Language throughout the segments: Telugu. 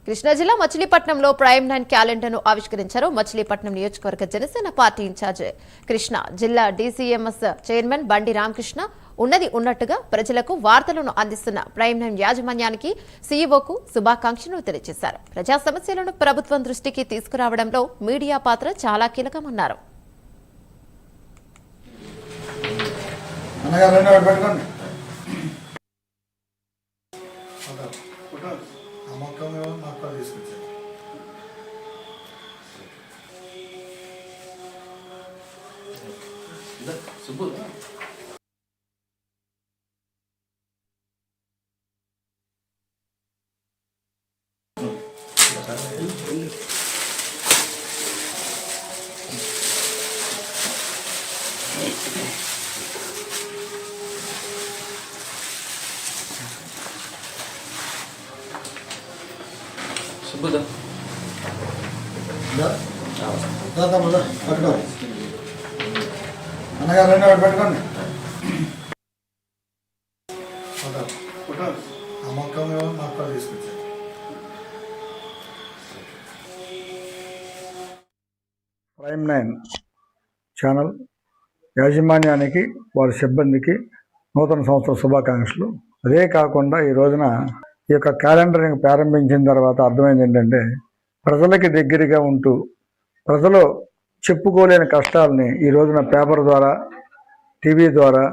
కృష్ణా జిల్లా మచిలీపట్నంలో ప్రైమ్ 9 క్యాలెండర్ను ఆవిష్కరించారు. మచిలీపట్నం నియోజకవర్గ జనసేన పార్టీ ఇన్ఛార్జ్ కృష్ణా జిల్లా డీసీఎంఎస్ చైర్మన్ బండి రామకృష్ణ ఉన్నది ఉన్నట్టుగా ప్రజలకు వార్తలను అందిస్తున్న ప్రైమ్ 9 యాజమాన్యానికి సీఈఓకు శుభాకాంక్షలు తెలియజేశారు. ప్రజా సమస్యలను ప్రభుత్వం దృష్టికి తీసుకురావడంలో మీడియా పాత్ర చాలా కీలకమన్నారు. అన్నగారు పెట్టుకోండి. ప్రైమ్ 9 ఛానల్ యాజమాన్యానికి వారి సిబ్బందికి నూతన సంవత్సర శుభాకాంక్షలు. అదే కాకుండా ఈ రోజున ఈ యొక్క క్యాలెండర్ని ప్రారంభించిన తర్వాత అర్థమైంది ఏంటంటే, ప్రజలకి దగ్గరగా ఉంటూ ప్రజలు చెప్పుకోలేని కష్టాలని ఈ రోజున పేపర్ ద్వారా, టీవీ ద్వారా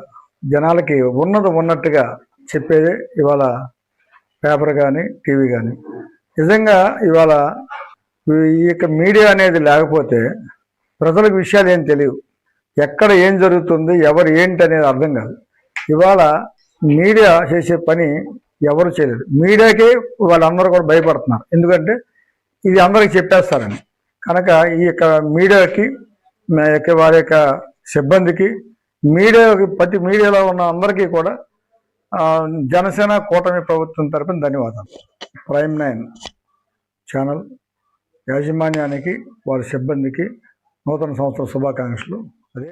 జనాలకి ఉన్నట్టుగా చెప్పేదే ఇవాళ పేపర్ కానీ టీవీ కానీ. నిజంగా ఇవాళ ఈ యొక్క మీడియా అనేది లేకపోతే ప్రజలకు విషయాలు ఏం తెలియవు, ఎక్కడ ఏం జరుగుతుంది, ఎవరు ఏంటి అనేది అర్థం కాదు. ఇవాళ మీడియా చేసే పని ఎవరు చేయలేదు. మీడియాకే వాళ్ళందరూ కూడా భయపడుతున్నారు, ఎందుకంటే ఇది అందరికి చెప్పేస్తారని. కనుక ఈ యొక్క మీడియాకి వారి యొక్క సిబ్బందికి, ప్రతి మీడియాలో ఉన్న అందరికీ కూడా జనసేన కూటమి ప్రభుత్వం తరపున ధన్యవాదాలు. ప్రైమ్ 9 ఛానల్ యాజమాన్యానికి వారి సిబ్బందికి నూతన సంవత్సర శుభాకాంక్షలు. అదే